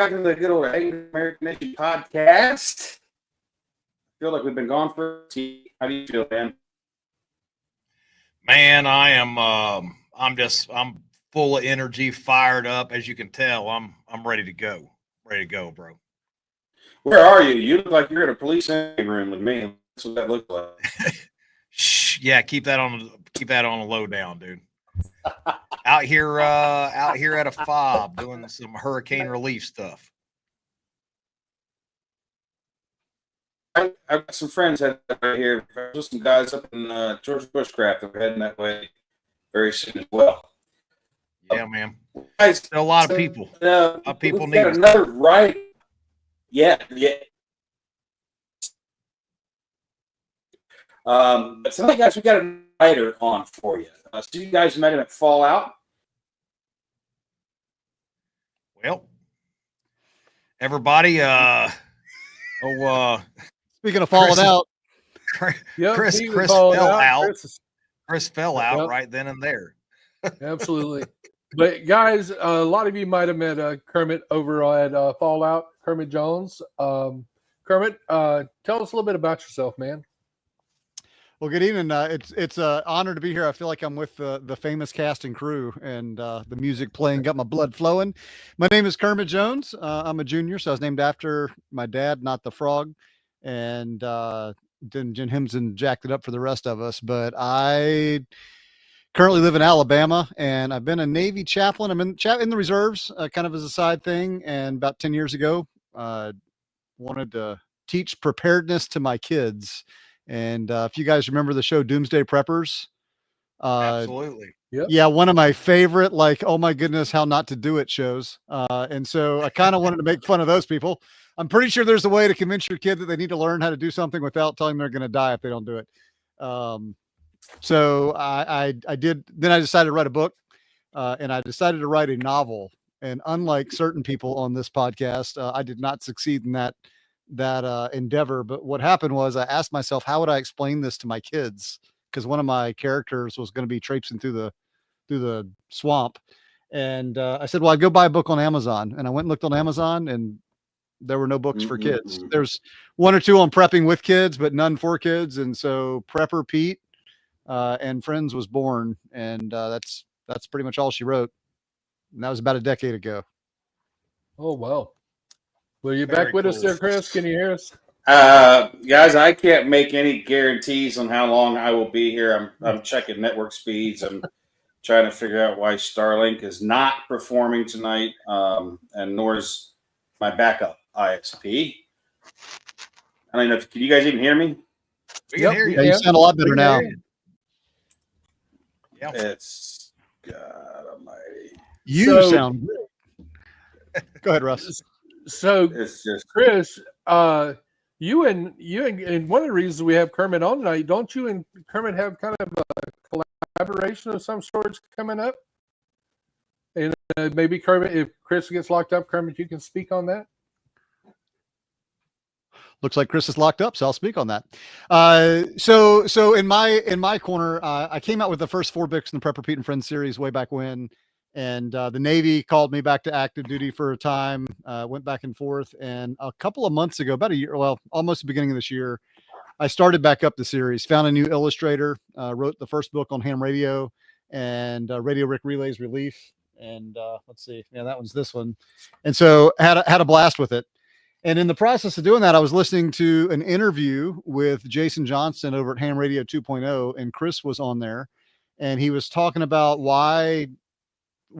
back to the good old Angry American Nation podcast. I feel like we've been gone for a week. How do you feel, man? Man, I am. I'm full of energy, fired up. As you can tell, I'm ready to go. Ready to go, bro. Where are you? You look like you're in a police room with me. That's what that looks like. Shh, yeah, keep that on the low down, dude. out here at a fob doing some hurricane relief stuff. I've got some friends right here. There's some guys up in Georgia Bushcraft that are heading that way very soon as well. Yeah, man. Guys, still a lot of people. People need another right. Yeah. But tonight, guys, we got a writer on for you. So you guys met him at Fallout. Well, everybody, speaking of falling out, Chris fell out. Chris fell out right then and there. Absolutely. But guys, a lot of you might have met Kermit over at Fallout, Kermit Jones. Kermit, tell us a little bit about yourself, man. Well, good evening. It's an honor to be here. I feel like I'm with the famous cast and crew, and the music playing got my blood flowing. My name is Kermit Jones. I'm a junior, so I was named after my dad, not the frog. And then Jim Henson jacked it up for the rest of us. But I currently live in Alabama, and I've been a Navy chaplain. I'm in the reserves, kind of as a side thing. And about 10 years ago, wanted to teach preparedness to my kids. And if you guys remember the show Doomsday Preppers, absolutely. Yep. Yeah, one of my favorite, like, oh my goodness, how not to do it shows. And so I kind of wanted to make fun of those people. I'm pretty sure there's a way to convince your kid that they need to learn how to do something without telling them they're going to die if they don't do it. So I did. Then I decided to write a book, and I decided to write a novel. And unlike certain people on this podcast, I did not succeed in that endeavor. But what happened was I asked myself, how would I explain this to my kids? Because one of my characters was going to be traipsing through the swamp. And I said, well, I'd go buy a book on Amazon. And I went and looked on Amazon, and there were no books for kids. There's one or two on prepping with kids, but none for kids. And so Prepper Pete and Friends was born. And that's pretty much all she wrote. And that was about a decade ago. Oh, wow. Well, you back with us there, Chris? Can you hear us? Guys, I can't make any guarantees on how long I will be here. I'm checking network speeds. I'm trying to figure out why Starlink is not performing tonight, and nor is my backup ISP. I don't know. Can you guys even hear me? We can hear you. Yeah, you sound a lot better now. Yeah. It's God Almighty. You sound great. Go ahead, Russ. So, it's just Chris, you and one of the reasons we have Kermit on tonight, don't you and Kermit have kind of a collaboration of some sorts coming up? And maybe Kermit, if Chris gets locked up, Kermit, you can speak on that. Looks like Chris is locked up, so I'll speak on that. So in my corner, I came out with the first 4 books in the Prepper Pete and Friends series way back when. And the Navy called me back to active duty for a time, went back and forth. And a couple of months ago, about a year, well, almost the beginning of this year, I started back up the series, found a new illustrator, wrote the first book on ham radio and Radio Rick Relays Relief. And let's see. Yeah, that one's this one. And so had a blast with it. And in the process of doing that, I was listening to an interview with Jason Johnston over at Ham Radio 2.0, and Chris was on there. And he was talking about why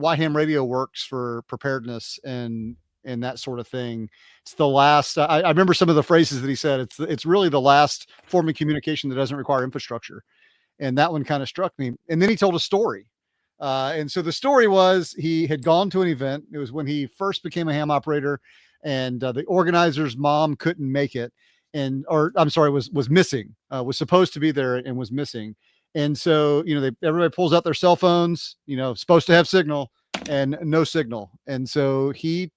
ham radio works for preparedness and that sort of thing. It's the last, I remember some of the phrases that he said. It's really the last form of communication that doesn't require infrastructure. And that one kind of struck me. And then he told a story. And so the story was he had gone to an event. It was when he first became a ham operator, and the organizer's mom couldn't make it. Was missing, was supposed to be there and was missing. And so, everybody pulls out their cell phones, supposed to have signal, and no signal. And so he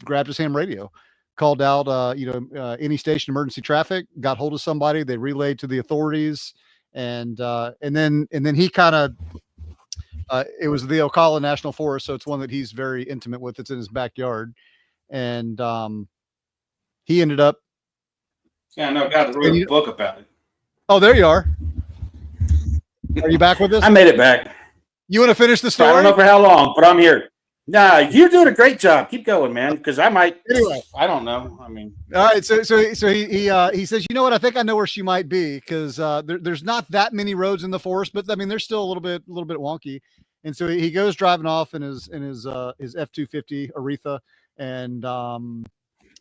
grabbed his ham radio, called out, any station emergency traffic, got hold of somebody, they relayed to the authorities. And then he kind of, it was the Ocala National Forest. So it's one that he's very intimate with. It's in his backyard. and he ended up. Yeah, no, got to read a book about it. Oh, there you are. Are you back with us? I made it back. You want to finish the story? I don't know for how long, but I'm here. Nah, you're doing a great job. Keep going, man. Because I might. Anyway, I don't know. I mean, all right. So he says, you know what? I think I know where she might be because there's not that many roads in the forest, but I mean, there's still a little bit wonky. And so he goes driving off in his F-250 Aretha,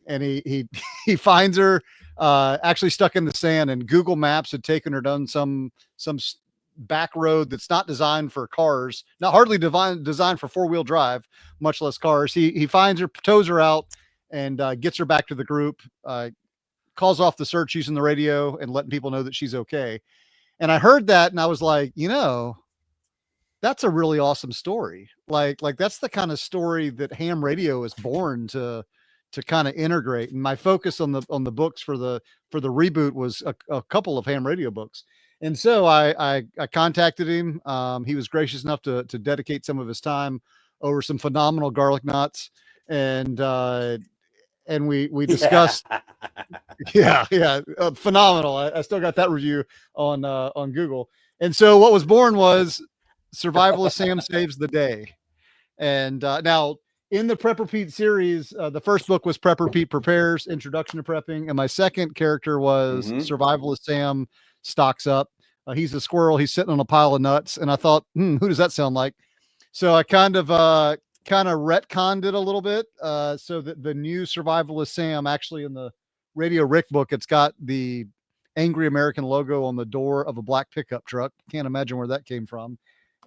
and he finds her actually stuck in the sand, and Google Maps had taken her down some back road that's not designed for cars, not hardly designed for 4-wheel drive, much less cars. He finds her, tows her out, and gets her back to the group, calls off the search using the radio and letting people know that she's okay. And I heard that and I was like, that's a really awesome story. Like that's the kind of story that ham radio is born to kind of integrate. And my focus on the books for the reboot was a couple of ham radio books. And so I contacted him. He was gracious enough to dedicate some of his time over some phenomenal garlic knots. And we discussed, phenomenal. I still got that review on Google. And so what was born was Survivalist Sam Saves the Day. And now in the Prepper Pete series, the first book was Prepper Pete Prepares, Introduction to Prepping. And my second character was Survivalist Sam Stocks Up. He's a squirrel. He's sitting on a pile of nuts. And I thought, who does that sound like? So I kind of retconned it a little bit. So that the new Survivalist Sam, actually in the Radio Rick book, it's got the Angry American logo on the door of a black pickup truck. Can't imagine where that came from.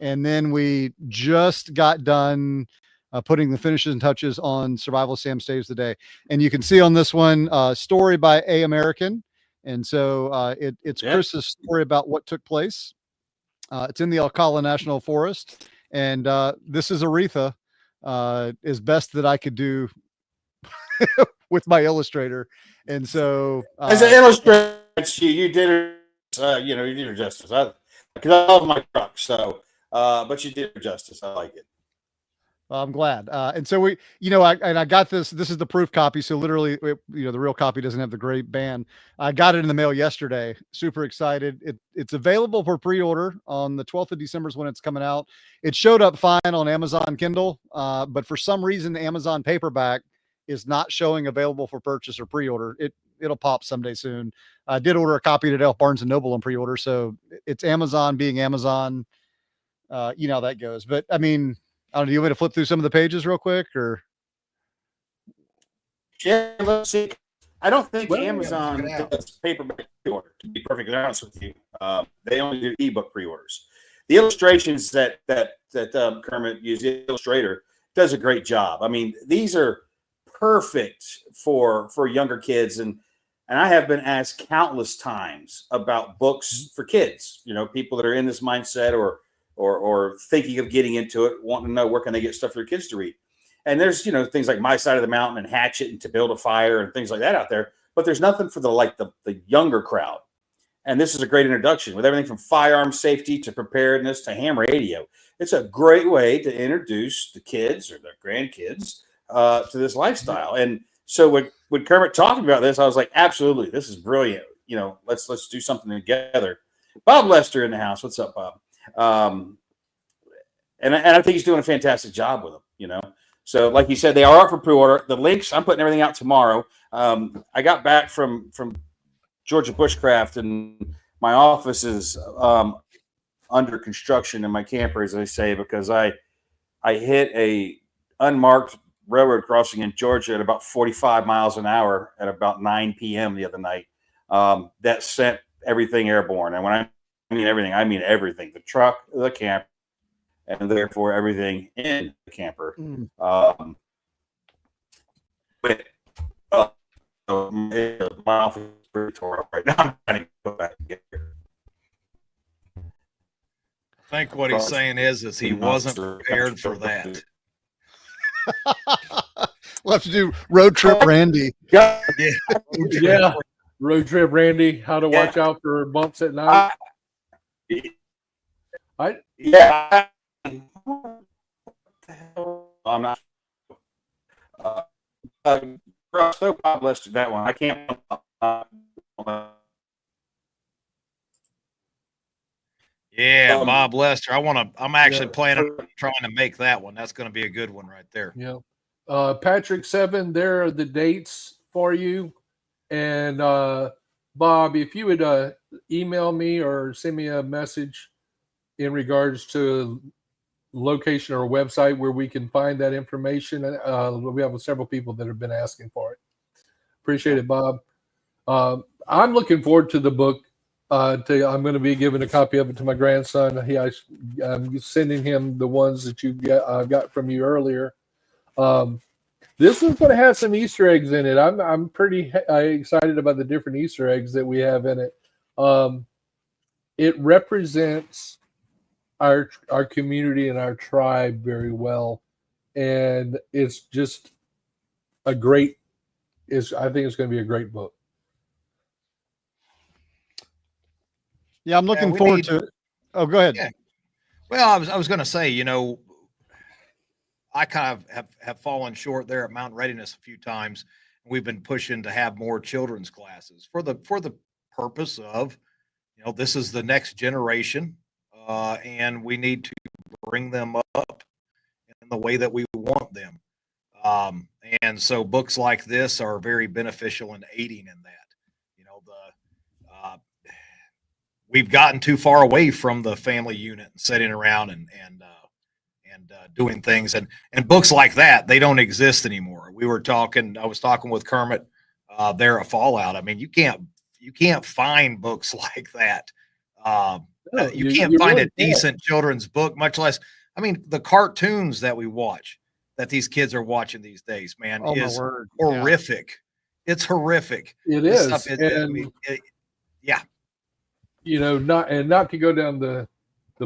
And then we just got done putting the finishing touches on Survival Sam Saves the Day. And you can see on this one, story by A American. And so it's Chris's story about what took place. It's in the Alcala National Forest. And this is Aretha, as best that I could do with my illustrator. And so as an illustrator, you did her, you did her justice. Because I love my truck, so but you did her justice. I like it. I'm glad. And so I got this is the proof copy. So literally, the real copy doesn't have the gray band. I got it in the mail yesterday. Super excited. It's available for pre-order on the 12th of December is when it's coming out. It showed up fine on Amazon Kindle. But for some reason, Amazon paperback is not showing available for purchase or pre-order. It'll pop someday soon. I did order a copy today off Barnes and Noble on pre-order. So it's Amazon being Amazon. You know how that goes. But I mean, I don't know. Do you want me to flip through some of the pages real quick, or? Yeah, let's see. I don't think Amazon does paperback pre-order. To be perfectly honest with you, they only do ebook pre-orders. The illustrations that Kermit used, the illustrator, does a great job. I mean, these are perfect for younger kids, and I have been asked countless times about books for kids. People that are in this mindset or thinking of getting into it, wanting to know where can they get stuff for their kids to read. And there's, things like My Side of the Mountain and Hatchet and To Build a Fire and things like that out there. But there's nothing for the younger crowd. And this is a great introduction with everything from firearm safety to preparedness to ham radio. It's a great way to introduce the kids or their grandkids to this lifestyle. And so when Kermit talking about this, I was like, absolutely, this is brilliant. Let's do something together. Bob Lester in the house. What's up, Bob? And I think he's doing a fantastic job with them, So like you said, they are up for pre-order. The links, I'm putting everything out tomorrow. I got back from Georgia Bushcraft, and my office is under construction in my camper, as I say, because I hit a unmarked railroad crossing in Georgia at about 45 miles an hour at about 9 p.m. the other night. That sent everything airborne. And when I mean everything, I mean everything. The truck, the camper, and therefore everything in the camper. My office is pretty tore up right now. I'm trying to go back and get here. I think what he's saying is he wasn't prepared for that. We'll have to do Road Trip Randy. Yeah. Road Trip Randy, how to watch out for bumps at night. I'm not. So Bob listed that one. I can't. Yeah, Bob Lester. I'm actually Yeah. planning on trying to make that one. That's going to be a good one right there. Yeah. Patrick 7, there are the dates for you. And Bob, if you would email me or send me a message in regards to location or website where we can find that information. We have several people that have been asking for it. Appreciate it, Bob. I'm looking forward to the book. I'm going to be giving a copy of it to my grandson. I'm sending him the ones that you got from you earlier. This is going to have some Easter eggs in it. I'm pretty excited about the different Easter eggs that we have in it. It represents our community and our tribe very well, and it's just I think it's going to be a great book. Yeah, I'm looking forward to it. Oh, go ahead. Yeah. Well, I was going to say, I kind of have fallen short there at Mount Readiness a few times. We've been pushing to have more children's classes for the purpose of, this is the next generation, and we need to bring them up in the way that we want them. And so books like this are very beneficial in aiding in that. We've gotten too far away from the family unit and sitting around and doing things, and books like that, they don't exist anymore. I was talking with Kermit there at Fallout. I mean, you can't find books like that. You can't find a decent children's book, much less, the cartoons that we watch, that these kids are watching these days, man, is horrific. Yeah. It's horrific. It is. Yeah. Not to go down the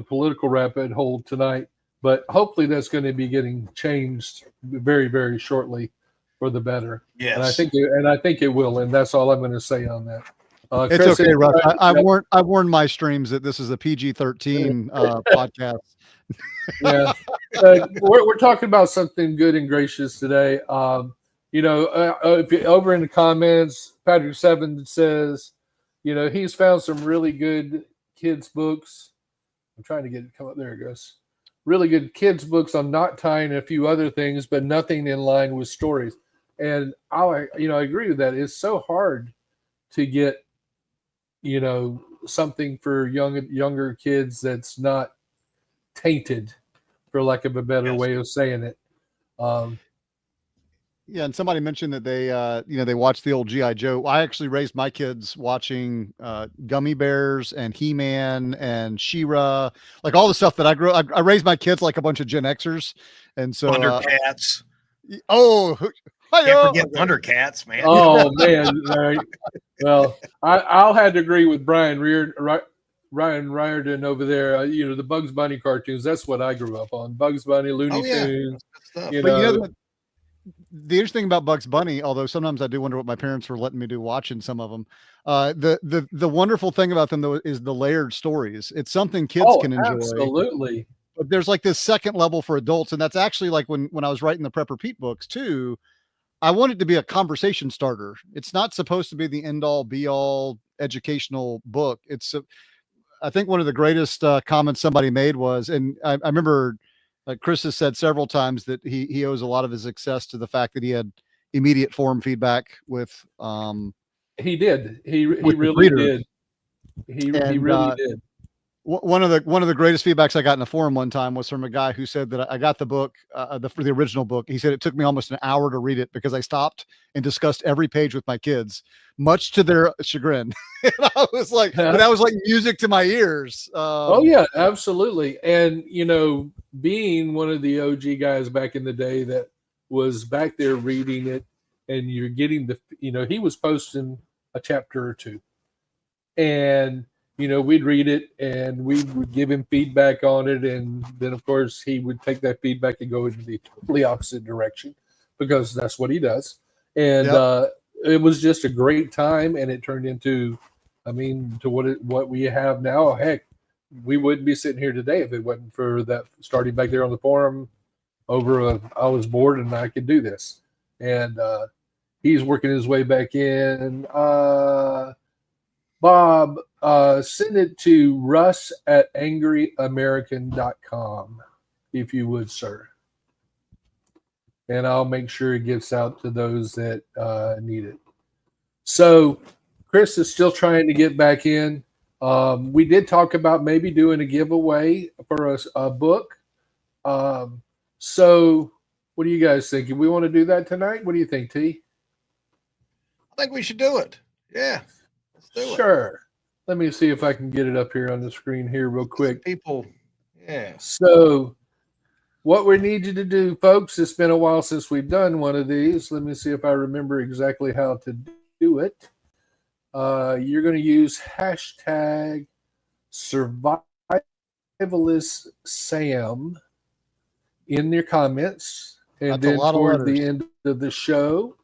political rabbit hole tonight, but hopefully that's going to be getting changed very, very shortly for the better. Yes. And I think it will. And that's all I'm going to say on that. It's Chris, okay, Russ. I warned my streams that this is a PG-13 podcast. Yeah. We're talking about something good and gracious today. If you over in the comments, Patrick 7 says, he's found some really good kids books. I'm trying to get it come up. There it goes. Really good kids books on knot tying and a few other things, but nothing in line with stories. And I agree with that. It's so hard to get, something for younger kids that's not tainted, for lack of a better way of saying it. Yeah, and somebody mentioned that they watched the old G.I. Joe. I actually raised my kids watching Gummy Bears and He-Man and She-Ra, like all the stuff that I grew up. I raised my kids like a bunch of Gen Xers, and so Thundercats. Can't forget Thundercats, man. Oh man! Well, I'll have to agree with Ryan Riordan over there. The Bugs Bunny cartoons. That's what I grew up on. Bugs Bunny, Looney Tunes. The interesting thing about Bugs Bunny, although sometimes I do wonder what my parents were letting me do watching some of them. The wonderful thing about them though is the layered stories. It's something kids can enjoy. Absolutely. But there's like this second level for adults, and that's actually like when I was writing the Prepper Pete books too. I want it to be a conversation starter. It's not supposed to be the end all be all educational book. I think one of the greatest comments somebody made was, and I remember Chris has said several times that he owes a lot of his success to the fact that he had immediate form feedback with. He did. He really did. He really did. One of the greatest feedbacks I got in a forum one time was from a guy who said that I got the book, for the original book. He said it took me almost an hour to read it because I stopped and discussed every page with my kids, much to their chagrin. And I was like, that was like music to my ears. Oh yeah, absolutely. And being one of the OG guys back in the day that was back there reading it, and you're getting he was posting a chapter or two, and we'd read it and we would give him feedback on it. And then of course he would take that feedback and go into the totally opposite direction because that's what he does. And it was just a great time. And it turned into, to what we have now. Heck, we wouldn't be sitting here today if it wasn't for that starting back there on the forum I was bored and I could do this. and he's working his way back in. Bob, send it to russ@angeryamerican.com, if you would, sir. And I'll make sure it gets out to those that need it. So Chris is still trying to get back in. We did talk about maybe doing a giveaway for a book. So what do you guys think? Do we want to do that tonight? What do you think, T? I think we should do it. Yeah. Let's do it. Sure. Let me see if I can get it up here on the screen here real quick. People, yeah. So what we need you to do, folks, it's been a while since we've done one of these. Let me see if I remember exactly how to do it. You're going to use hashtag SurvivalistSam in your comments. And That's a then lot of toward the letters. end of the show.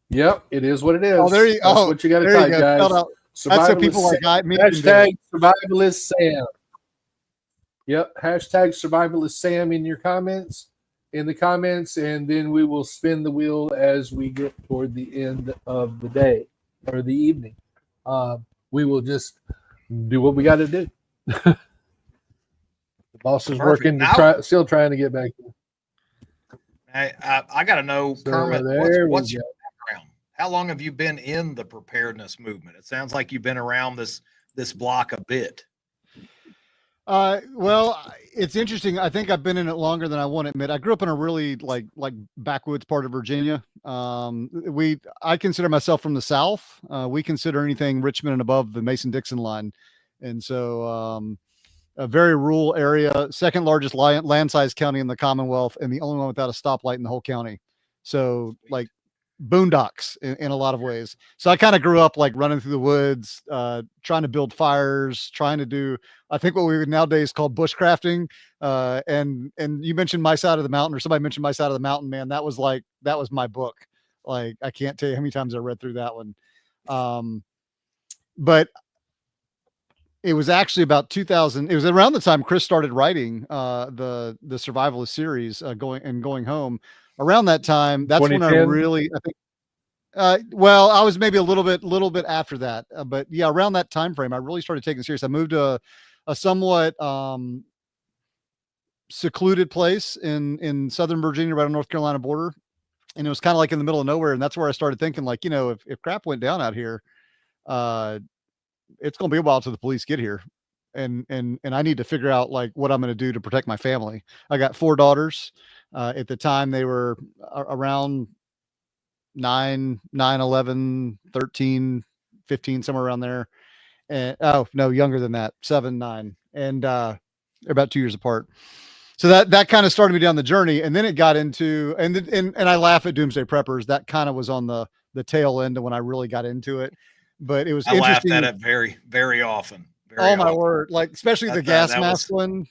Yep, it is what it is. Oh, there you That's go. what you got to There you type, go. guys. Spelled out. That's so people like me can do it. Hashtag Survivalist Sam. Yep, hashtag Survivalist Sam in your comments, and then we will spin the wheel as we get toward the end of the day or the evening. We will just do what we got to do. The boss is Perfect. working, still trying to get back. I got to know, So Kermit, there what's we your background? How long have you been in the preparedness movement? It sounds like you've been around this block a bit. Well, it's interesting. I think I've been in it longer than I want to admit. I grew up in a really like backwoods part of Virginia. I consider myself from the South. We consider anything Richmond and above the Mason-Dixon line. And so, a very rural area, second largest land size county in the Commonwealth, and the only one without a stoplight in the whole county. So like boondocks in a lot of ways. So I kind of grew up like running through the woods, trying to build fires, trying to do, I think what we would nowadays call bushcrafting. And you mentioned My Side of the Mountain, or somebody mentioned My Side of the Mountain, man. That was my book. Like, I can't tell you how many times I read through that one. But it was actually about 2000. It was around the time Chris started writing the Survivalist series, going home. Around that time, that's when I 2010? really, I think. Well, I was maybe a little bit after that, but yeah, around that time frame, I really started taking it serious. I moved to a somewhat secluded place in Southern Virginia, right on North Carolina border, and it was kind of like in the middle of nowhere. And that's where I started thinking, like, if crap went down out here, it's going to be a while till the police get here. And I need to figure out like what I'm going to do to protect my family. I got 4 daughters. At the time they were around 9, 11, 13, 15, somewhere around there. And oh no, younger than that, 7, 9. And they're about 2 years apart. So that kind of started me down the journey. And then it got into, and I laugh at Doomsday Preppers. That kind of was on the tail end of when I really got into it. But it was interesting. I laughed at it very, very often. My word. Like, especially the gas mask one.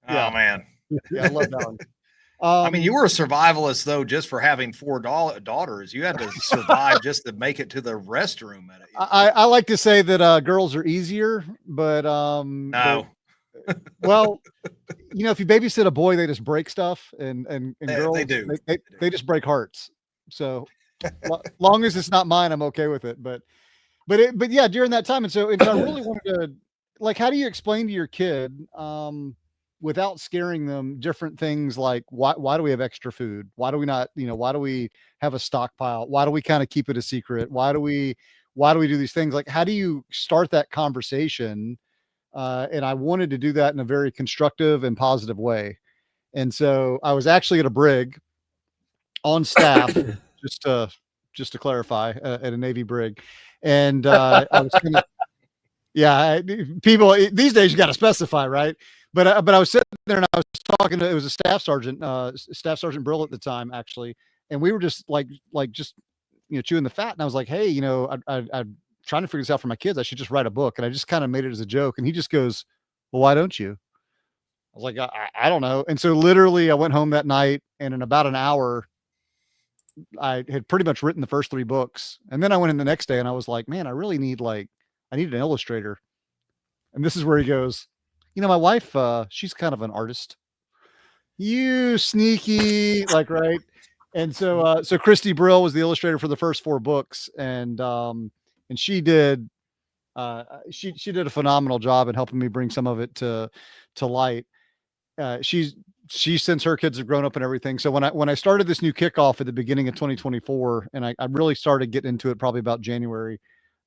Oh man. Yeah, I love that one. I mean, you were a survivalist though, just for having 4 daughters. You had to survive just to make it to the restroom. I like to say that girls are easier, but no. Well, if you babysit a boy, they just break stuff, and girls they do. They just break hearts. So long as it's not mine, I'm okay with it. But yeah, during that time, and so I really wanted to, like, how do you explain to your kid without scaring them different things like why do we have extra food? Why do we not, why do we have a stockpile? Why do we kind of keep it a secret? Why do we do these things? Like, how do you start that conversation? And I wanted to do that in a very constructive and positive way. And so I was actually at a brig on staff, just to clarify, at a Navy brig. And I was kind of, yeah, people these days, you got to specify, right? But I was sitting there and I was talking to, it was a Staff Sergeant Brill at the time, actually. And we were just like chewing the fat. And I was like, hey, I'm trying to figure this out for my kids. I should just write a book. And I just kind of made it as a joke. And he just goes, well, why don't you? I was like, I don't know. And so literally I went home that night, and in about an hour, I had pretty much written the first 3 books. And then I went in the next day and I was like, man, I really need I need an illustrator. And this is where he goes, my wife, she's kind of an artist. you sneaky, like, right. And so, so Christy Brill was the illustrator for the first 4 books. And she did, she did a phenomenal job in helping me bring some of it to light. She since her kids have grown up and everything. So when I started this new kickoff at the beginning of 2024, and I really started getting into it probably about January,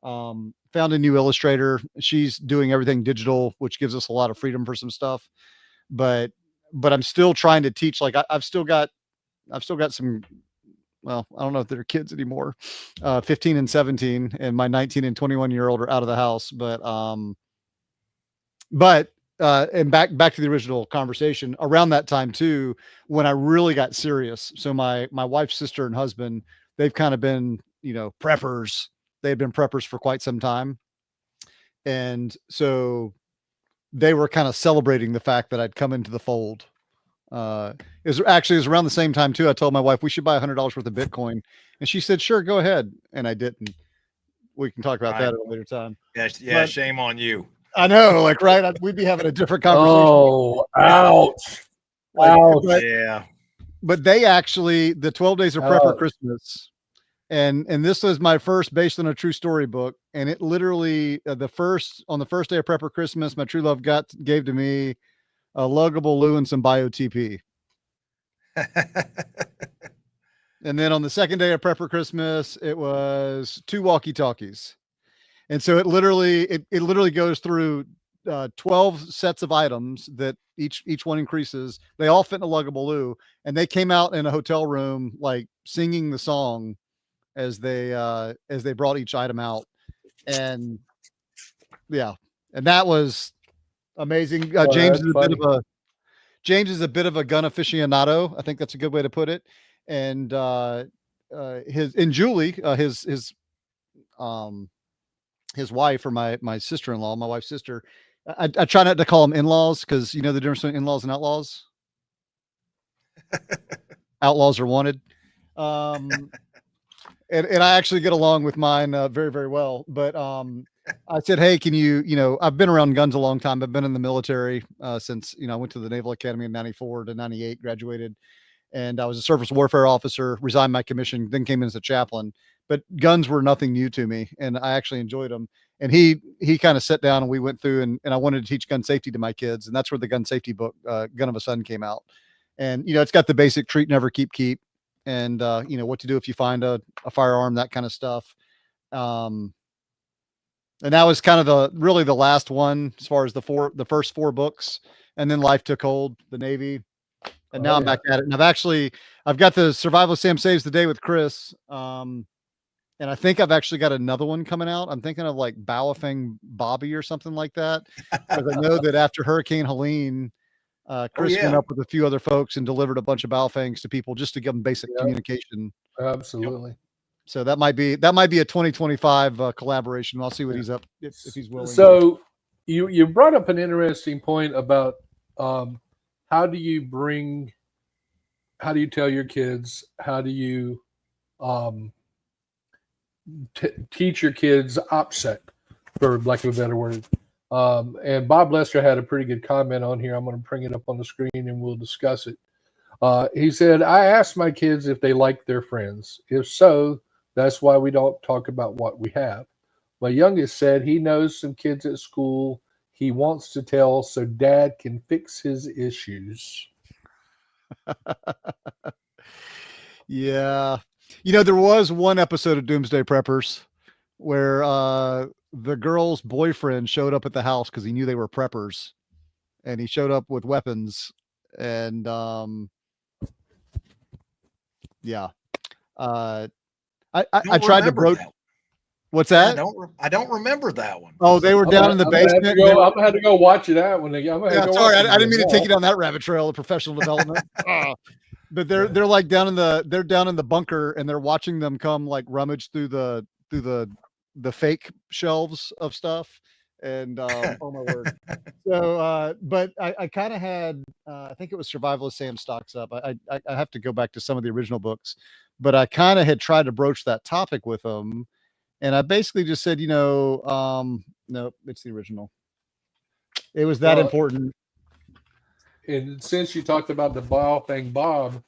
found a new illustrator. She's doing everything digital, which gives us a lot of freedom for some stuff. But I'm still trying to teach. Like I've still got some, well, I don't know if they're kids anymore, 15 and 17, and my 19 and 21-year-old are out of the house. But and back to the original conversation, around that time too, when I really got serious. So my wife's sister and husband, they've kind of been, preppers. They've been preppers for quite some time. And so they were kind of celebrating the fact that I'd come into the fold. It was around the same time too. I told my wife we should buy $100 worth of Bitcoin, and she said, "Sure, go ahead." And I didn't. We can talk about that at a later time. Yeah. Shame on you. I know, like, right? We'd be having a different conversation. Oh, ouch. Ouch. But they actually, the 12 Days of Prepper Christmas, and this was my first based on a true story book. And it literally, on the first day of Prepper Christmas, my true love gave to me a luggable loo and some BioTP. And then on the second day of Prepper Christmas, it was 2 walkie-talkies. And so it literally goes through 12 sets of items that each one increases. They all fit in a luggable loo, and they came out in a hotel room, like singing the song as they brought each item out. And yeah, and that was amazing. James is a bit of a gun aficionado. I think that's a good way to put it. And Julie, his wife, or my sister-in-law, my wife's sister. I try not to call them in-laws, because you know the difference between in-laws and outlaws. Outlaws are wanted. And I actually get along with mine very, very well. But I said, hey, can you, I've been around guns a long time. I've been in the military since, I went to the Naval Academy in 94 to 98, graduated. And I was a surface warfare officer, resigned my commission, then came in as a chaplain. But guns were nothing new to me, and I actually enjoyed them. And he kind of sat down, and we went through, and I wanted to teach gun safety to my kids. And that's where the gun safety book, Gun of a Son, came out. And, it's got the basic treat, never, keep, and, what to do if you find a firearm, that kind of stuff. And that was kind of really the last one as far as the first 4 books. And then life took hold, the Navy. And now I'm back at it. And I've got the Survival of Sam Saves the Day with Chris. And I think I've actually got another one coming out. I'm thinking of like Bowafang Bobby or something like that. Because I know that after Hurricane Helene, Chris went up with a few other folks and delivered a bunch of Baofangs to people just to give them basic communication. Absolutely. So that might be a 2025 collaboration. I'll see what he's up if he's willing. So you brought up an interesting point about how do you tell your kids, how do you teach your kids OPSEC, for lack of a better word. And Bob Lester had a pretty good comment on here. I'm going to bring it up on the screen and we'll discuss it. He said, I asked my kids if they like their friends. If so, that's why we don't talk about what we have. My youngest said he knows some kids at school he wants to tell so dad can fix his issues. Yeah. There was one episode of Doomsday Preppers where the girl's boyfriend showed up at the house because he knew they were preppers, and he showed up with weapons. And I tried to broach. What's that? I don't remember that one. Oh, they were down in the basement. I'm gonna have to go watch it out when they. Sorry, I didn't mean to take you down that rabbit trail of professional development. But they're like down in the bunker, and they're watching them come like rummage through the fake shelves of stuff. And oh my word. So but I kind of had I think it was Survival of Sam Stocks Up. I have to go back to some of the original books, but I kind of had tried to broach that topic with them. And I basically just said, no, it's the original. It was that important. and since you talked about the Baofeng Bob,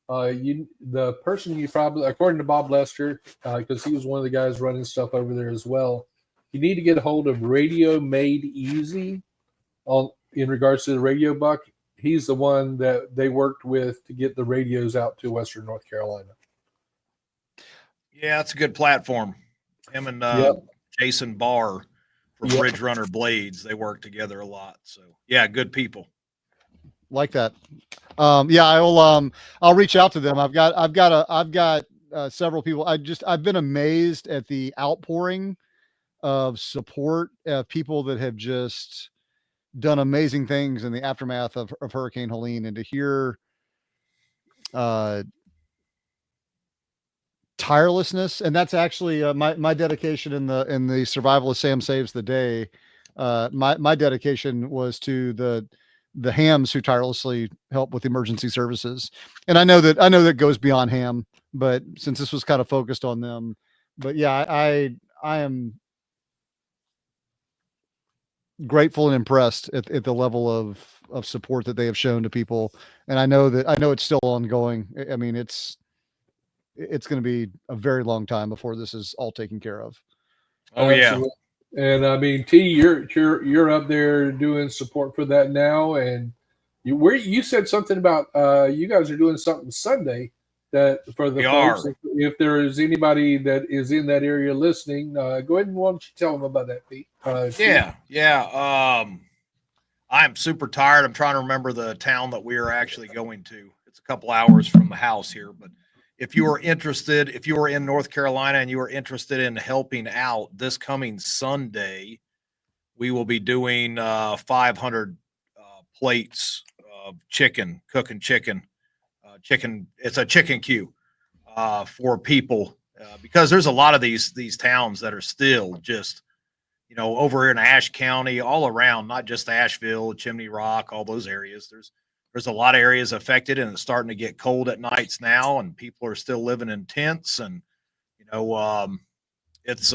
the person you probably, according to Bob Lester, because he was one of the guys running stuff over there as well, you need to get a hold of Radio Made Easy in regards to the radio buck. He's the one that they worked with to get the radios out to Western North Carolina. Yeah, it's a good platform. Him and Jason Barr from Bridge Runner Blades, they work together a lot. So yeah, good people. Like that. Yeah, I'll reach out to them. I've got several people. I've been amazed at the outpouring of support of people that have just done amazing things in the aftermath of Hurricane Helene, and to hear tirelessness. And that's actually my dedication in the survival of Sam Saves the Day. My dedication was to the hams who tirelessly help with emergency services. And I know that goes beyond ham, but since this was kind of focused on them, but yeah, I am grateful and impressed at the level of support that they have shown to people. And I know it's still ongoing. I mean, it's going to be a very long time before this is all taken care of. Oh, yeah. And I mean, T, you're up there doing support for that now, and you said something about you guys are doing something Sunday that for the folks. If there is anybody that is in that area listening, go ahead and why don't you tell them about that, Pete? I'm super tired. I'm trying to remember the town that we are actually going to. It's a couple hours from the house here, but if you are interested, if you are in North Carolina and you are interested in helping out this coming Sunday, we will be doing 500 plates of chicken, cooking chicken. It's a chicken queue for people because there's a lot of these towns that are still just, over here in Ashe County, all around, not just Asheville, Chimney Rock, all those areas. There's a lot of areas affected, and it's starting to get cold at nights now, and people are still living in tents. And this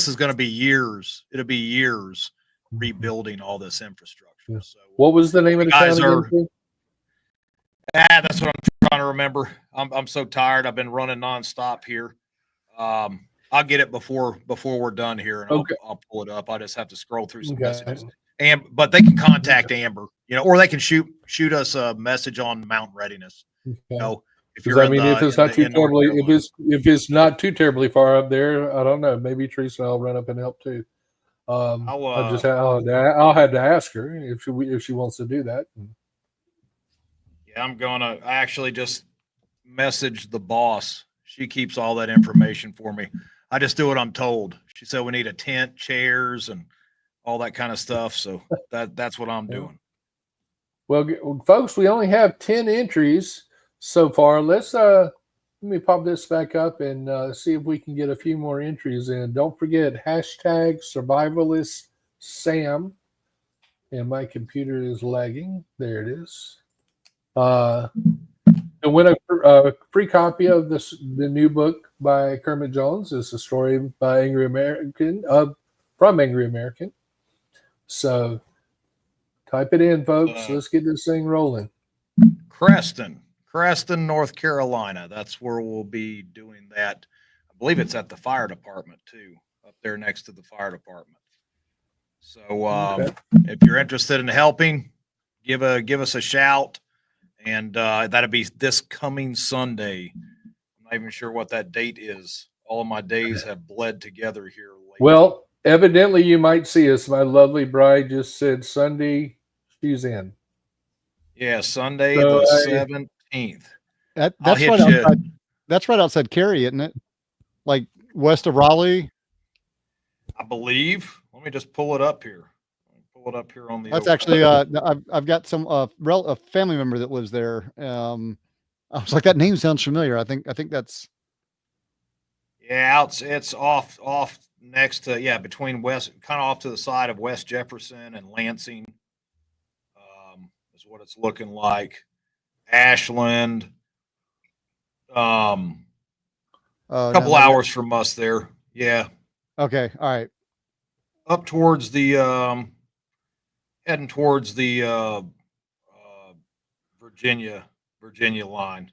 is going to be years. It'll be years rebuilding all this infrastructure. Yeah. So, what was the name of the town? That's what I'm trying to remember. I'm so tired. I've been running nonstop here. I'll get it before we're done here, and I'll pull it up. I just have to scroll through some messages. But they can contact Amber, or they can shoot us a message on Mountain Readiness. If you're, if it's not too terribly, if it's not too terribly far up there, I don't know. Maybe Teresa and I'll run up and help too. I'll have to ask her if she wants to do that. Yeah, I'm gonna actually just message the boss. She keeps all that information for me. I just do what I'm told. She said we need a tent, chairs, and all that kind of stuff. So that's what I'm doing. Well, folks, we only have 10 entries so far. Let me pop this back up and see if we can get a few more entries in. Don't forget #survivalistsam. And my computer is lagging. There it is. And win a free copy of the new book by Kermit Jones. It's a story by Angry American, from Angry American. So type it in, folks. Let's get this thing rolling. Creston, North Carolina. That's where we'll be doing that. I believe it's at the fire department too, up there next to the fire department. So if you're interested in helping, give us a shout. And that'll be this coming Sunday. I'm not even sure what that date is. All of my days have bled together here lately. Well, evidently you might see us. My lovely bride just said Sunday she's in. Yeah, Sunday the 17th. That's right outside Cary, isn't it? Like west of Raleigh? I believe. Let me just pull it up here. Pull it up here on the. That's actually I've got some a family member that lives there. I was like, that name sounds familiar. I think that's. Yeah, it's off next to between West, kind of off to the side of West Jefferson and Lansing. Is what it's looking like. Ashland. A couple hours from us there. Yeah. Okay. All right. Up towards the heading towards the Virginia line.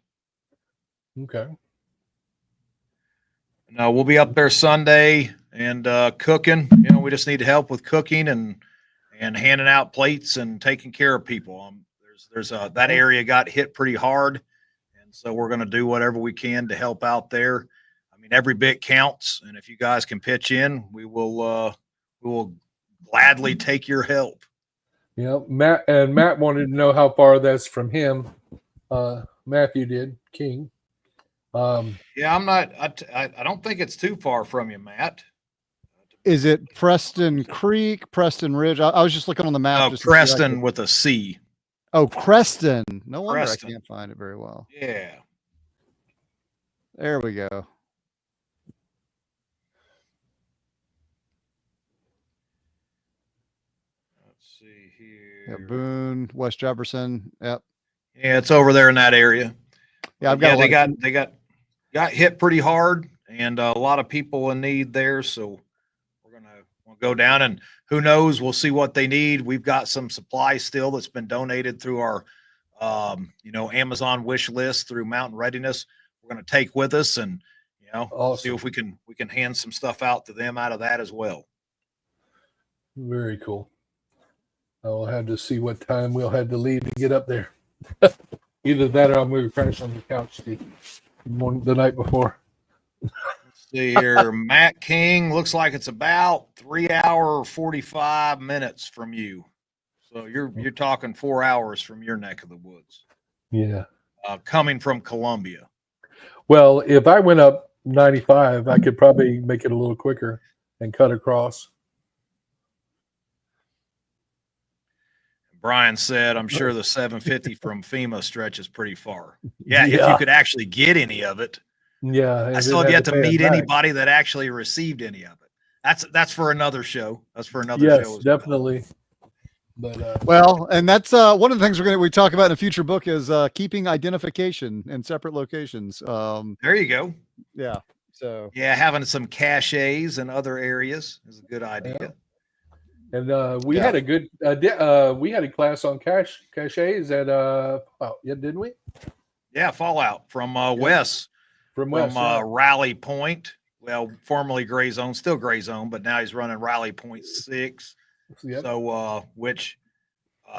Okay. No, we'll be up there Sunday and cooking. You know, we just need help with cooking and handing out plates and taking care of people. There's that area got hit pretty hard, and so we're going to do whatever we can to help out there. I mean, every bit counts, and if you guys can pitch in, we will gladly take your help. Yeah, Matt wanted to know how far that's from him. Matthew did, King. Yeah, I'm not. I don't think it's too far from you, Matt. Is it Preston Creek, Preston Ridge? I was just looking on the map. Oh, just to see if I Preston could- with a C. Oh, Creston. No wonder Creston. I can't find it very well. Yeah. There we go. Let's see here. Yeah, Boone, West Jefferson. Yep. Yeah, it's over there in that area. Yeah, I've got. a lot of- they got hit pretty hard, and a lot of people in need there. So we'll go down, and who knows? We'll see what they need. We've got some supplies still that's been donated through our, Amazon wish list through Mountain Readiness. We're going to take with us, and Awesome. see if we can hand some stuff out to them out of that as well. Very cool. I'll have to see what time we'll have to leave to get up there. Either that or I'm going to crash on the couch the night before. Let's see here. Matt King looks like it's about 3 hour 45 minutes from you. So you're talking 4 hours from your neck of the woods. Yeah. Coming from Columbia. Well, if I went up 95, I could probably make it a little quicker and cut across. Brian said, I'm sure the 750 from FEMA stretches pretty far. Yeah, if Yeah. you could actually get any of it. Yeah. I still have yet to meet anybody that actually received any of it. That's for another show. That's for another show. Yes, definitely. But Well, and that's one of the things we talk about in a future book is keeping identification in separate locations. There you go. Yeah. So Yeah, having some caches in other areas is a good idea. Yeah. And we had a good we had a class on caches at didn't we? Yeah, Fallout from Wes. From West. Rally Point. Well, formerly Gray Zone, still Gray Zone, but now he's running Rally Point 6. Yep. So,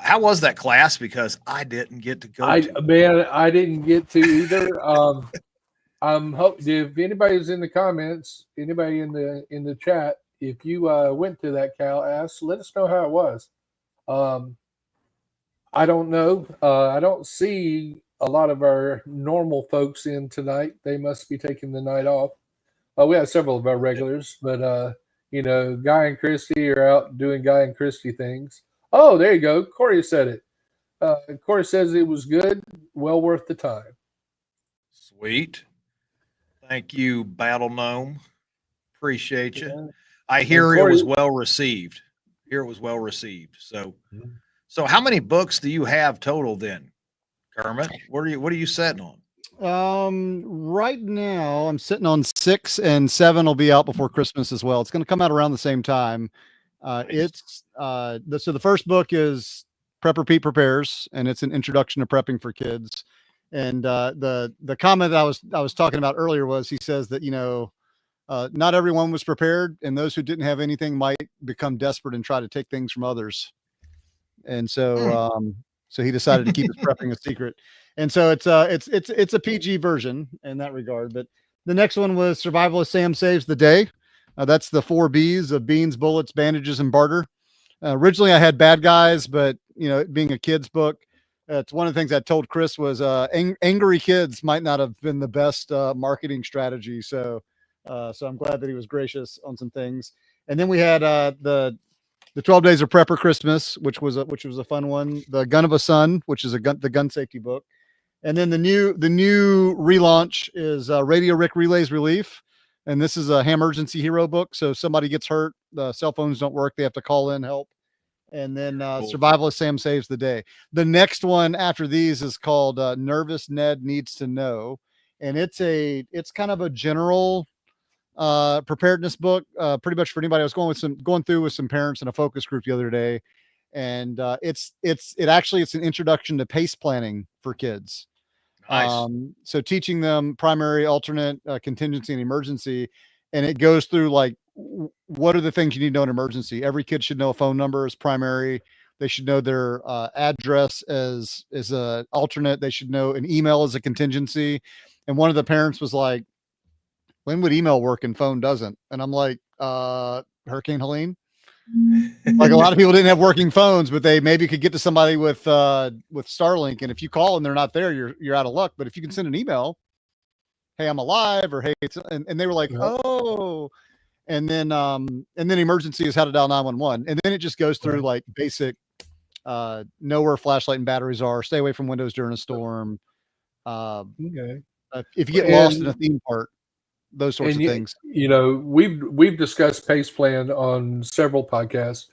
how was that class? Because I didn't get to go. I didn't get to either. If anybody's in the comments, anybody in the chat, if you went to that class, let us know how it was. I don't know. I don't see a lot of our normal folks in tonight. They must be taking the night off. We have several of our regulars, but Guy and Christy are out doing Guy and Christy things. Oh, there you go. Corey said it. Corey says it was good, well worth the time. Sweet. Thank you, Battle Gnome. Appreciate you. Yeah. I hear Corey, it was well received. So how many books do you have total then, Kermit? What are you setting on? Right now I'm sitting on 6, and 7 will be out before Christmas as well. It's going to come out around the same time. It's so the first book is Prepper Pete Prepares, and it's an introduction to prepping for kids. And the comment that I was talking about earlier was, he says that not everyone was prepared, and those who didn't have anything might become desperate and try to take things from others. And so so he decided to keep his prepping a secret. And so it's a PG version in that regard. But the next one was Survivalist Sam Saves the Day. That's the 4 B's of beans, bullets, bandages, and barter. Originally I had bad guys, but it being a kid's book, it's one of the things I told Chris was angry kids might not have been the best marketing strategy. So I'm glad that he was gracious on some things. And then we had the 12 Days of Prepper Christmas, which was a fun one. The Gun of a Son, which is the gun safety book. And then the new relaunch is Radio Rick Relays Relief. And this is a ham urgency hero book. So if somebody gets hurt, the cell phones don't work, they have to call in help. And then Cool. Survivalist Sam Saves the Day. The next one after these is called Nervous Ned Needs to Know. And it's kind of a general preparedness book, pretty much for anybody. I was going through with some parents in a focus group the other day, and it's an introduction to pace planning for kids. Nice. So teaching them primary, alternate, contingency, and emergency, and it goes through like what are the things you need to know in emergency. Every kid should know a phone number as primary. They should know their address as a alternate. They should know an email as a contingency. And one of the parents was like, "When would email work and phone doesn't?" And I'm like, Hurricane Helene. Like a lot of people didn't have working phones, but they maybe could get to somebody with Starlink. And if you call and they're not there, you're out of luck. But if you can send an email, "Hey, I'm alive," or "Hey," and they were like, "Oh." And then emergency is how to dial 911. And then it just goes through like basic, know where flashlight and batteries are, stay away from windows during a storm. Okay. If you get lost in a theme park, those sorts of things. You know, we've discussed pace plan on several podcasts,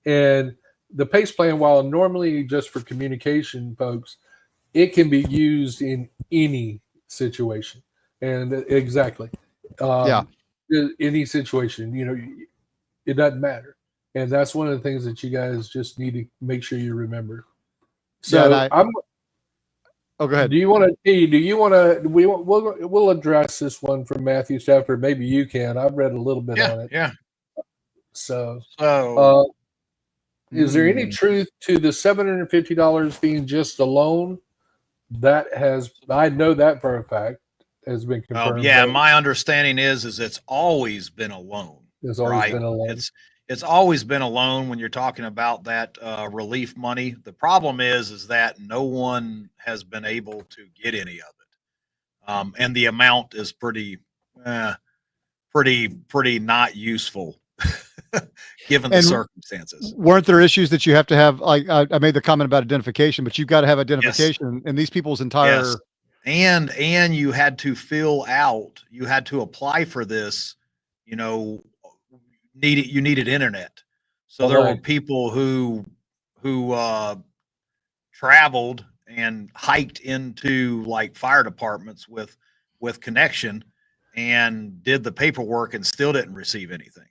and the pace plan, while normally just for communication, folks, it can be used in any situation. And exactly. Any situation, you know, it doesn't matter. And that's one of the things that you guys just need to make sure you remember. So go ahead. We'll address this one from Matthew Stafford. Maybe you can. I've read a little bit on it. Yeah. So is there any truth to the $750 being just a loan? I know that for a fact has been confirmed. My understanding is it's always been a loan. It's always been a loan. It's always been a loan when you're talking about that relief money. The problem is that no one has been able to get any of it, and the amount is pretty not useful given the circumstances. Weren't there issues that you have to have? Like I made the comment about identification, but you've got to have identification, and these people's entire. Yes. And you had to you had to apply for this, you know, you needed internet. So there were people who traveled and hiked into like fire departments with connection and did the paperwork and still didn't receive anything.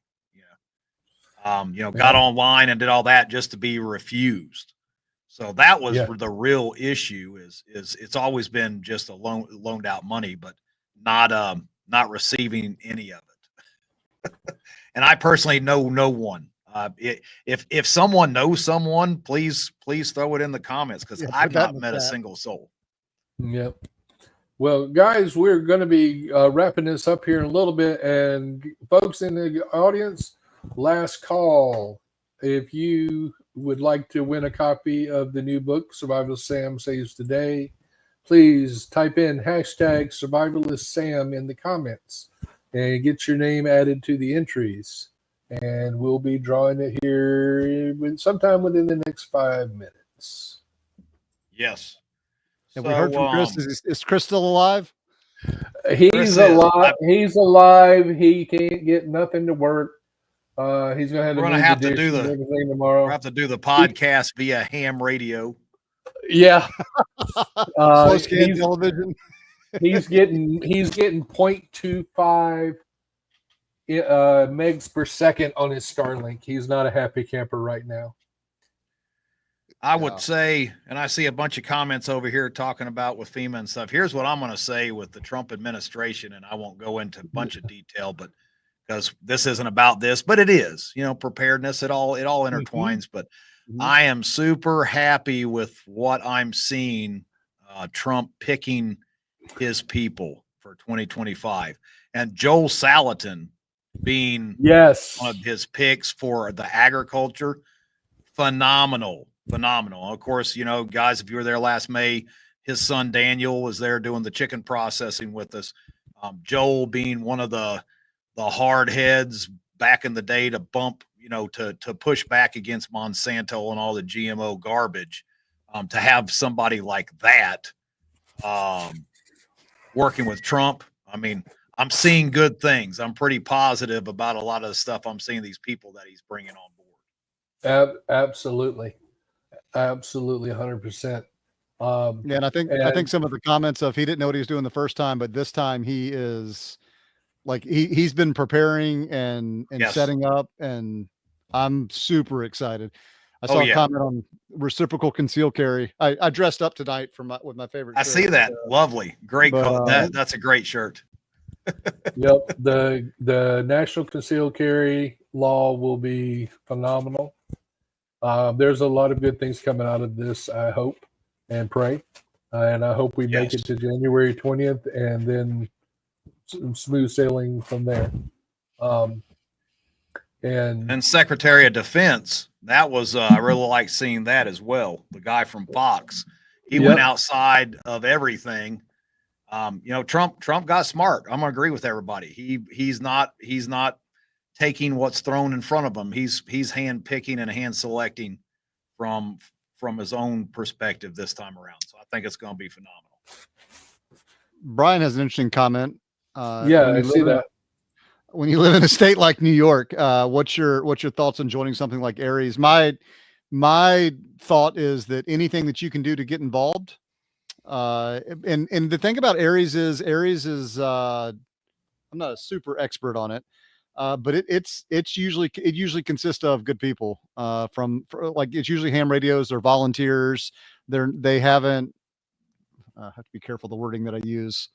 Got online and did all that just to be refused. So that was the real issue is it's always been just a loaned out money, but not receiving any of it. And I personally know no one. If someone knows someone, please throw it in the comments because I've not met a single soul. Yep. Well, guys, we're going to be wrapping this up here in a little bit, and folks in the audience, last call. If you would like to win a copy of the new book, Survivalist Sam Saves the Day, please type in #Survivalist Sam in the comments and get your name added to the entries. And we'll be drawing it here sometime within the next 5 minutes. Yes. Have we heard from Chris? Is Chris still alive? He's alive. He's alive. He can't get nothing to work. He's going to have to do everything tomorrow. We'll have to do the podcast via ham radio. Yeah. Slow scan television. He's getting 0.25 megs per second on his Starlink. He's not a happy camper right now. I would say, and I see a bunch of comments over here talking about with FEMA and stuff. Here's what I'm going to say with the Trump administration, and I won't go into a bunch of detail, but because this isn't about this, but it is, preparedness. It all intertwines. But I am super happy with what I'm seeing. Trump picking his people for 2025, and Joel Salatin being one of his picks for the agriculture. Phenomenal. Of course, guys, if you were there last May, his son Daniel was there doing the chicken processing with us. Joel being one of the hard heads back in the day to bump, to push back against Monsanto and all the GMO garbage. To have somebody like that working with Trump, I mean, I'm seeing good things. I'm pretty positive about a lot of the stuff I'm seeing these people that he's bringing on board. Absolutely. 100%. And I think some of the comments of he didn't know what he was doing the first time, but this time he is like he's been preparing and setting up, and I'm super excited. I saw a comment on reciprocal concealed carry. I dressed up tonight with my favorite. I see that. Lovely. Great. That's a great shirt. Yep. The national concealed carry law will be phenomenal. There's a lot of good things coming out of this, I hope and pray. And I hope we make it to January 20th and then smooth sailing from there. And Secretary of Defense, that was I really like seeing that as well. The guy from Fox, he went outside of everything. Trump got smart. I'm gonna agree with everybody. He's not taking what's thrown in front of him. He's hand picking and hand selecting from his own perspective this time around. So I think it's going to be phenomenal. Brian has an interesting comment. I see that. When you live in a state like New York, what's your thoughts on joining something like Aries? My thought is that anything that you can do to get involved. And the thing about Aries is I'm not a super expert on it, but it usually consists of good people. It's usually ham radios or volunteers. They haven't. I have to be careful the wording that I use.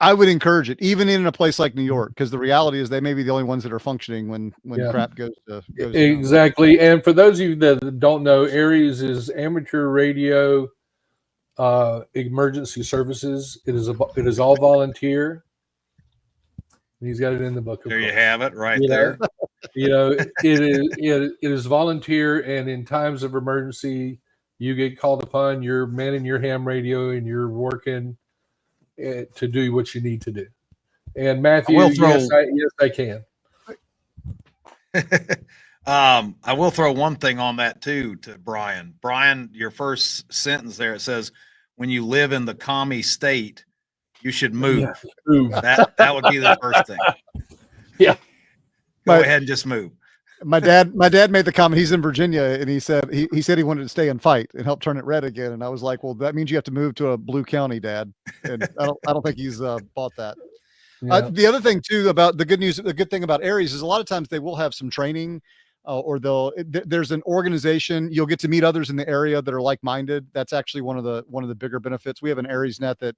I would encourage it, even in a place like New York, because the reality is they may be the only ones that are functioning when crap goes exactly. Down. And for those of you that don't know, Aries is amateur radio emergency services. It is all volunteer. He's got it in the book. There you have it, right there. It is volunteer, and in times of emergency, you get called upon. You're manning your ham radio, and you're working to do what you need to do. And Matthew, yes, I can. I will throw one thing on that too to Brian. Brian, your first sentence there, it says, when you live in the commie state, you should move. Yeah. That would be the first thing. Yeah. Go ahead and just move. My dad made the comment. He's in Virginia, and he said he wanted to stay and fight and help turn it red again. And I was like, well, that means you have to move to a blue county, Dad. And I don't think he's bought that. Yeah. The other thing too about the good thing about Aries is a lot of times they will have some training, or there's an organization. You'll get to meet others in the area that are like-minded. That's actually one of the bigger benefits. We have an Aries net that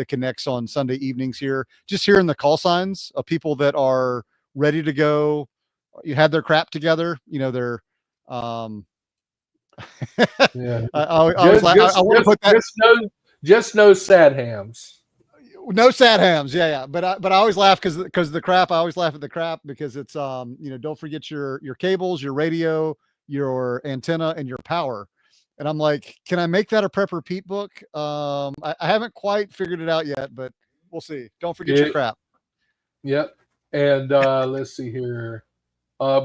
connects on Sunday evenings here. Just hearing the call signs of people that are ready to go. You had their crap together, they're yeah. I want to put that. Just no sad hams. No sad hams. Yeah. But I always laugh because the crap. I always laugh at the crap because it's don't forget your cables, your radio, your antenna, and your power. And I'm like, can I make that a Prep Repeat book? I haven't quite figured it out yet, but we'll see. Don't forget your crap. Yep. And let's see here.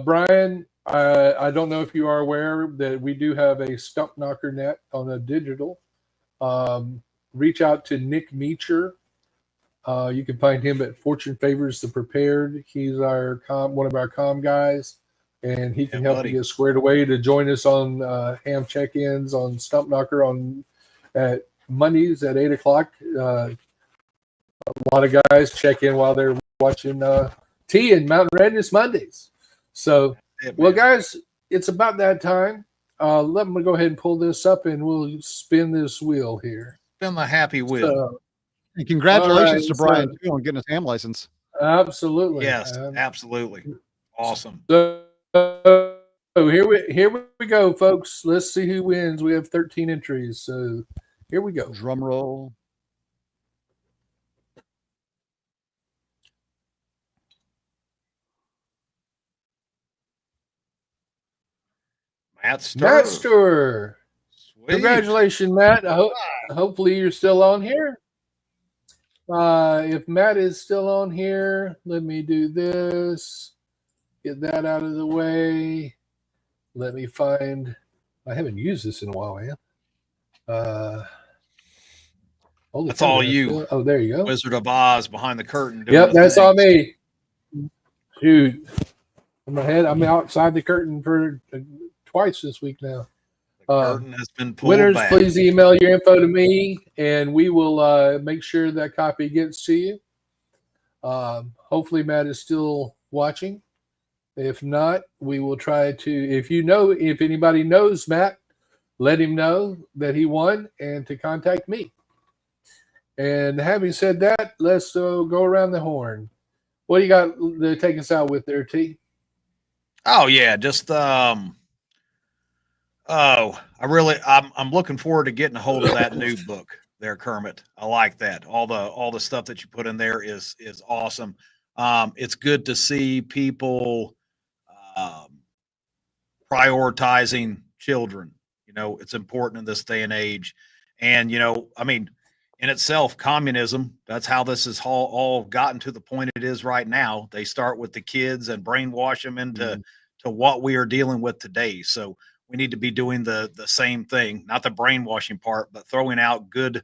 Brian, I don't know if you are aware that we do have a Stump Knocker net on a digital. Reach out to Nick Meacher. You can find him at Fortune Favors the Prepared. He's one of our comm guys, and he can help you get squared away to join us on ham check-ins on Stump Knocker at Mondays at 8:00. A lot of guys check in while they're watching T and Mountain Redness Mondays. So, well, guys, it's about that time. Let me go ahead and pull this up, and we'll spin this wheel here. Spin the happy wheel. And congratulations to Brian too on getting his ham license. Absolutely. Yes, absolutely. Awesome. So here we go, folks. Let's see who wins. We have 13 entries. So here we go. Drum roll. Matt Stewart. Congratulations, Matt. Hopefully you're still on here. If Matt is still on here, let me do this. Get that out of the way. Let me find. I haven't used this in a while, man. That's all you. Oh, there you go. Wizard of Oz behind the curtain. Yep, that's all me. Dude, I'm outside the curtain for twice this week now. The curtain has been pulled winners, back. Please email your info to me, and we will make sure that copy gets to you. Hopefully, Matt is still watching, If not, we will try to. If anybody knows Matt, let him know that he won and to contact me. And having said that, let's go around the horn. What do you got to take us out with there, T? Oh yeah, just I'm looking forward to getting a hold of that new book there, Kermit. I like that. All the stuff that you put in there is awesome. It's good to see people prioritizing children. You know, it's important in this day and age. And, I mean, in itself, communism, that's how this is all gotten to the point it is right now. They start with the kids and brainwash them into to what we are dealing with today. So we need to be doing the same thing, not the brainwashing part, but throwing out good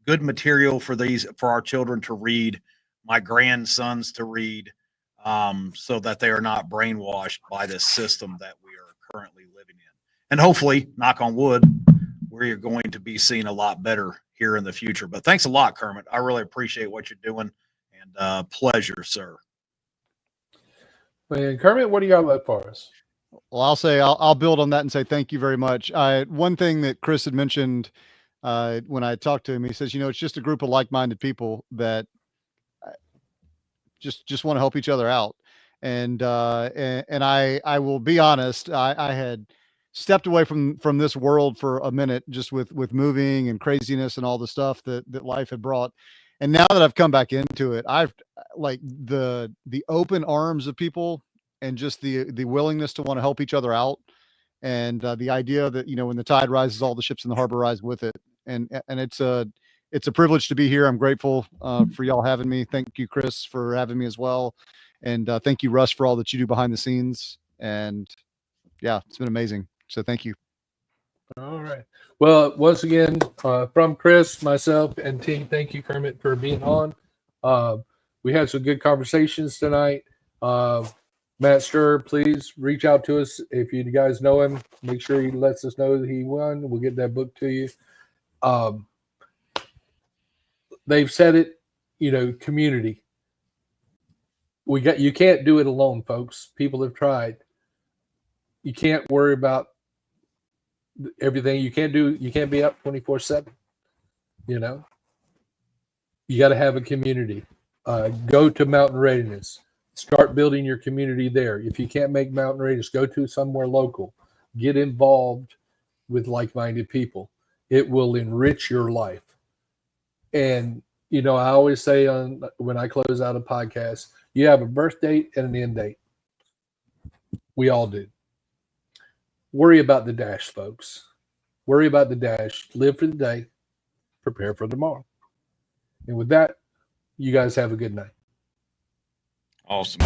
material for our children to read, my grandsons to read, so that they are not brainwashed by this system that we are currently living in. And hopefully, knock on wood, we're going to be seeing a lot better here in the future. But thanks a lot, Kermit. I really appreciate what you're doing, and pleasure, sir. And Kermit, what do you got left for us? Well, I'll build on that and say thank you very much. One thing that Chris had mentioned when I talked to him, he says, it's just a group of like-minded people that just want to help each other out. And I will be honest, I had stepped away from this world for a minute, just with moving and craziness and all the stuff that life had brought. And now that I've come back into it, I've like the open arms of people and just the willingness to want to help each other out. And the idea that, when the tide rises, all the ships in the harbor rise with it. And it's a privilege to be here. I'm grateful for y'all having me. Thank you, Chris, for having me as well. And thank you, Russ, for all that you do behind the scenes. And yeah, it's been amazing. So thank you. All right. Well, once again, from Chris, myself, and team, thank you, Kermit, for being on. We had some good conversations tonight. Matt Sturr, please reach out to us if you guys know him. Make sure he lets us know that he won. We'll get that book to you. They've said it, community. You can't do it alone, folks. People have tried. You can't worry about everything. You can't be up 24/7. You got to have a community. Go to Mountain Readiness. Start building your community there. If you can't make Mountain Readiness, go to somewhere local. Get involved with like-minded people. It will enrich your life. And, I always say when I close out a podcast, you have a birth date and an end date. We all do. Worry about the dash, folks. Worry about the dash. Live for the day. Prepare for tomorrow. And with that, you guys have a good night. Awesome.